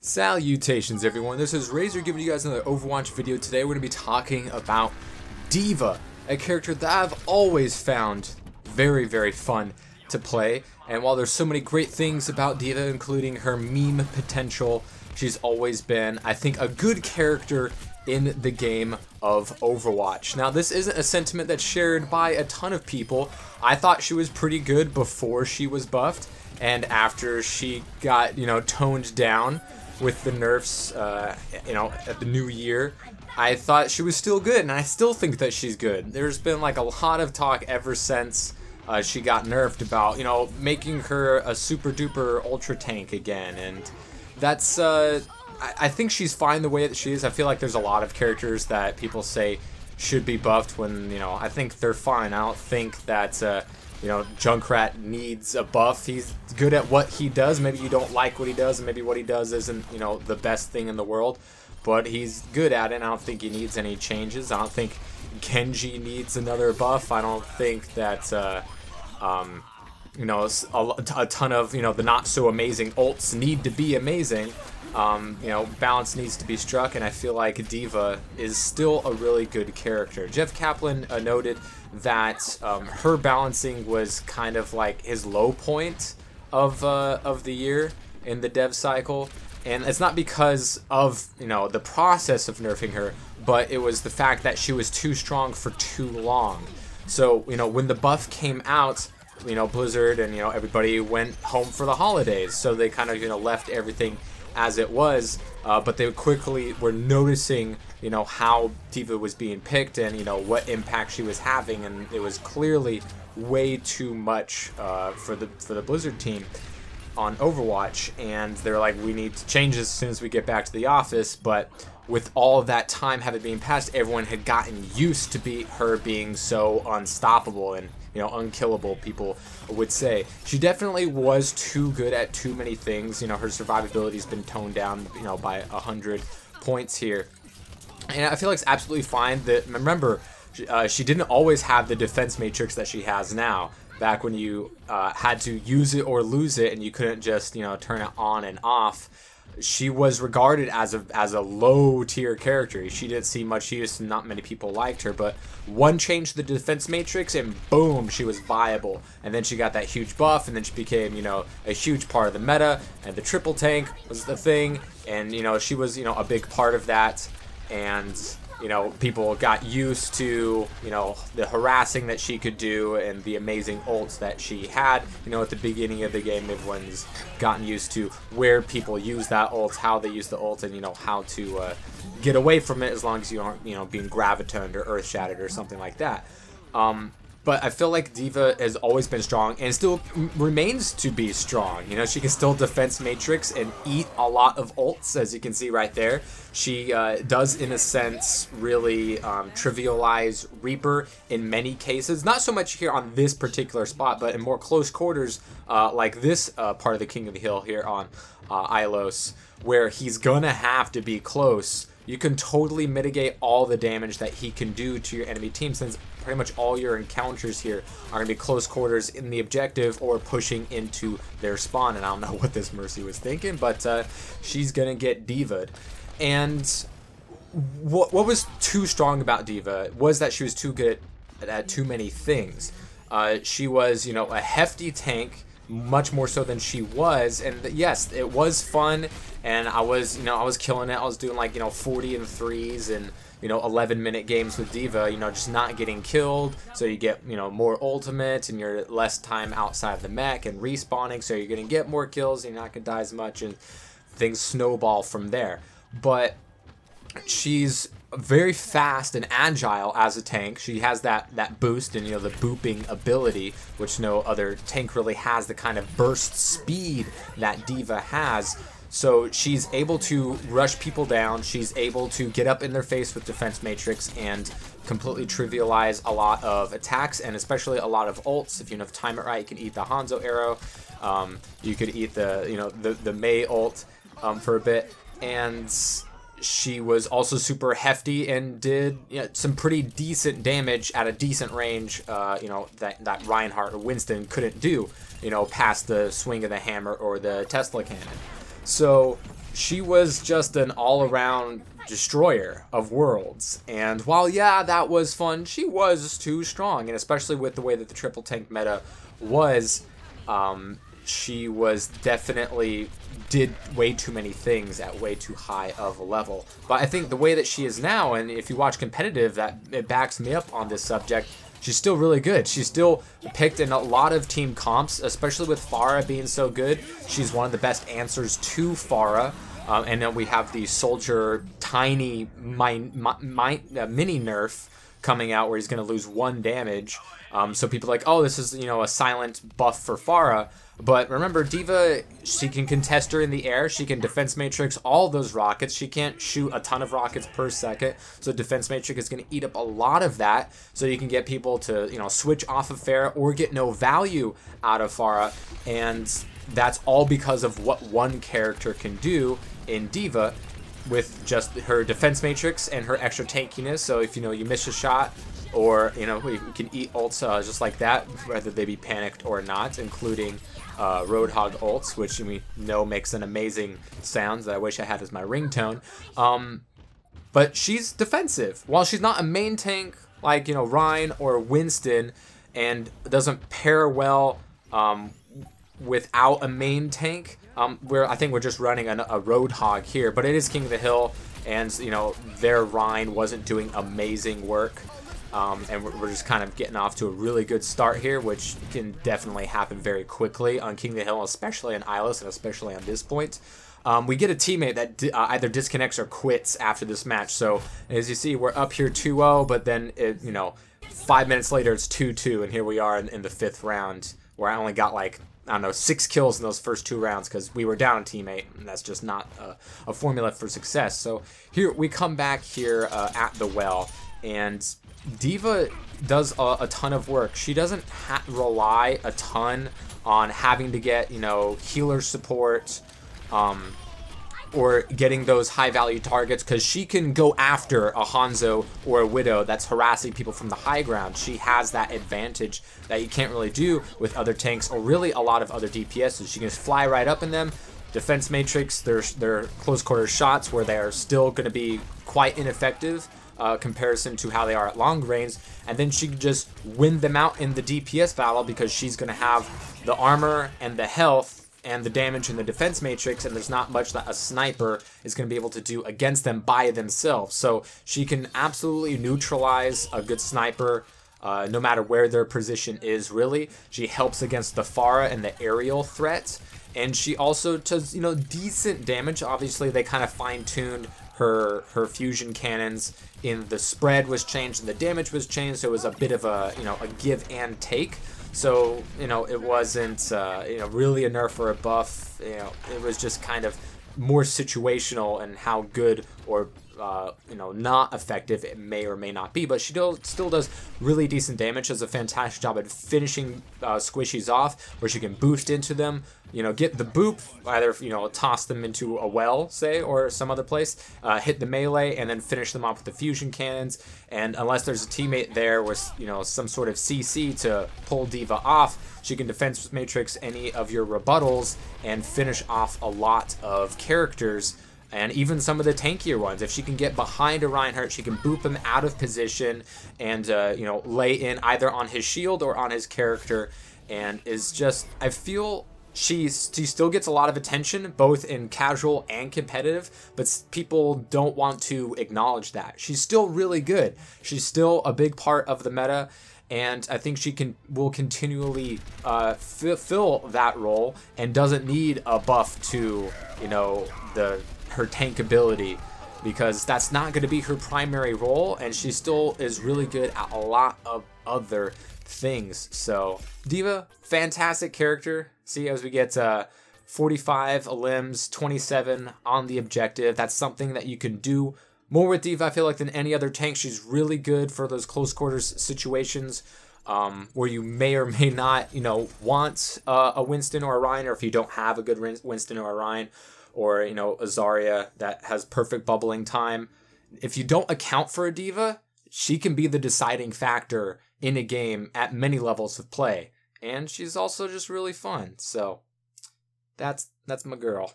Salutations everyone, this is Razor giving you guys another Overwatch video. Today we're going to be talking about D.Va, a character that I've always found very fun to play. And while there's so many great things about D.Va, including her meme potential, she's always been, I think, a good character in the game of Overwatch. Now, this isn't a sentiment that's shared by a ton of people. I thought she was pretty good before she was buffed, and after she got, toned down with the nerfs, at the new year, I thought she was still good, and I still think that she's good. There's been like a lot of talk ever since she got nerfed about, making her a super duper ultra tank again, and that's, I think she's fine the way that she is. I feel like there's a lot of characters that people say should be buffed when, I think they're fine. I don't think that, Junkrat needs a buff. He's good at what he does. Maybe you don't like what he does, and maybe what he does isn't, the best thing in the world, but he's good at it, and I don't think he needs any changes. I don't think Genji needs another buff. I don't think that, a ton of, the not so amazing ults need to be amazing. Balance needs to be struck, and I feel like D.Va is still a really good character. Jeff Kaplan noted that her balancing was kind of like his low point of the year in the dev cycle, and it's not because of the process of nerfing her, but it was the fact that she was too strong for too long. So when the buff came out, Blizzard and everybody went home for the holidays, so they kind of left everything as it was, but they quickly were noticing how D.Va was being picked and what impact she was having, and it was clearly way too much for the Blizzard team on Overwatch, and they're like, we need to change this as soon as we get back to the office. But with all of that time having been passed, everyone had gotten used to her being so unstoppable and unkillable, people would say. She definitely was too good at too many things. Her survivability's been toned down, by 100 points here. And I feel like it's absolutely fine. That, remember, she didn't always have the defense matrix that she has now. Back when you had to use it or lose it, and you couldn't just turn it on and off. She was regarded as a low tier character. She didn't see much use, and not many people liked her. But one change to the defense matrix, and boom, she was viable. And then she got that huge buff, and then she became a huge part of the meta. And the triple tank was the thing, and she was a big part of that. And people got used to the harassing that she could do and the amazing ults that she had. At the beginning of the game, everyone's gotten used to where people use that ult, how they use the ult, and how to get away from it, as long as you aren't being gravitoned or earth shattered or something like that. But I feel like D.Va has always been strong and still remains to be strong. She can still defense matrix and eat a lot of ults, as you can see right there. She does, in a sense, really trivialize Reaper in many cases. Not so much here on this particular spot, but in more close quarters, like this part of the King of the Hill here on Ilos, where he's gonna have to be close. You can totally mitigate all the damage that he can do to your enemy team, since pretty much all your encounters here are going to be close quarters in the objective or pushing into their spawn. And I don't know what this Mercy was thinking, but she's going to get D.Va'd. And what was too strong about D.Va was that she was too good at too many things. She was, a hefty tank, much more so than she was, and yes, it was fun, and I was killing it. I was doing like 40 and 3s and 11-minute games with D.Va, just not getting killed, so you get more ultimate, and you're less time outside the mech and respawning, so you're gonna get more kills, and you're not gonna die as much, and things snowball from there. But she's very fast and agile as a tank. She has that boost and the booping ability, which no other tank really has, the kind of burst speed that D.Va has. So she's able to rush people down. She's able to get up in their face with defense matrix and completely trivialize a lot of attacks, and especially a lot of ults. If you time it right, you can eat the Hanzo arrow. You could eat the Mei ult for a bit, and she was also super hefty and did some pretty decent damage at a decent range, that Reinhardt or Winston couldn't do, past the swing of the hammer or the Tesla cannon. So she was just an all-around destroyer of worlds. And while, yeah, that was fun, she was too strong. And especially with the way that the triple tank meta was, she was definitely did way too many things at way too high of a level. But I think the way that she is now, and if you watch competitive, that it backs me up on this subject, she's still really good. She's still picked in a lot of team comps, especially with Pharah being so good. She's one of the best answers to Pharah. And then we have the Soldier tiny mini nerf coming out where he's going to lose 1 damage. So people are like, oh, this is, you know, a silent buff for Pharah. But remember, D.Va, she can contest her in the air. She can defense matrix all those rockets. She can't shoot a ton of rockets per second. So defense matrix is going to eat up a lot of that. So you can get people to, you know, switch off of Pharah or get no value out of Pharah. And that's all because of what one character can do in D.Va with just her defense matrix and her extra tankiness. So if, you know, you miss a shot, or, you know, we can eat ults just like that, whether they be panicked or not, including Roadhog ults, which we know makes an amazing sound that I wish I had as my ringtone. But she's defensive. While she's not a main tank like, you know, Ryan or Winston, and doesn't pair well without a main tank, I think we're just running a Roadhog here, but it is King of the Hill, and, you know, their Ryan wasn't doing amazing work. And we're just kind of getting off to a really good start here, which can definitely happen very quickly on King of the Hill, especially on Eyeless, and especially on this point. We get a teammate that either disconnects or quits after this match. So as you see, we're up here 2-0, but then, you know, 5 minutes later it's 2-2, and here we are in the 5th round, where I only got like, I don't know, 6 kills in those first 2 rounds because we were down a teammate, and that's just not a formula for success. So here we come back here at the well, and D.Va does a ton of work. She doesn't rely a ton on having to get, you know, healer support or getting those high value targets, because she can go after a Hanzo or a Widow that's harassing people from the high ground. She has that advantage that you can't really do with other tanks or really a lot of other DPSs. She can just fly right up in them. Defense matrix, their close quarter shots where they are still going to be quite ineffective comparison to how they are at long range, and then she can just win them out in the DPS battle because she's going to have the armor and the health and the damage in the defense matrix, and there's not much that a sniper is going to be able to do against them by themselves. So she can absolutely neutralize a good sniper no matter where their position is, really. She helps against the Pharah and the aerial threat, and she also does, you know, decent damage. Obviously, they kind of fine-tuned her fusion cannons, in the spread was changed and the damage was changed, so it was a bit of a, you know, a give and take. So, you know, it wasn't you know, really a nerf or a buff. You know, it was just kind of more situational and how good or you know, not effective it may or may not be. But she still does really decent damage. Does a fantastic job at finishing squishies off, where she can boost into them, you know, get the boop, either, you know, toss them into a well, say, or some other place, hit the melee, and then finish them off with the fusion cannons. And unless there's a teammate there with, you know, some sort of CC to pull D.Va off, she can defense matrix any of your rebuttals and finish off a lot of characters, and even some of the tankier ones. If she can get behind a Reinhardt, she can boop him out of position and, you know, lay in either on his shield or on his character, and is just, I feel she still gets a lot of attention, both in casual and competitive, but people don't want to acknowledge that. She's still really good. She's still a big part of the meta, and I think she will continually fill that role, and doesn't need a buff to, you know, her tank ability, because that's not going to be her primary role, and she still is really good at a lot of other things. So D.Va, fantastic character. See, as we get 45 limbs, 27 on the objective, that's something that you can do more with D.Va, I feel like, than any other tank. She's really good for those close quarters situations where you may or may not, you know, want a Winston or a Ryan, or if you don't have a good Winston or a Ryan, or, you know, a Zarya that has perfect bubbling time. If you don't account for a D.Va, she can be the deciding factor in a game at many levels of play. And she's also just really fun. So that's my girl.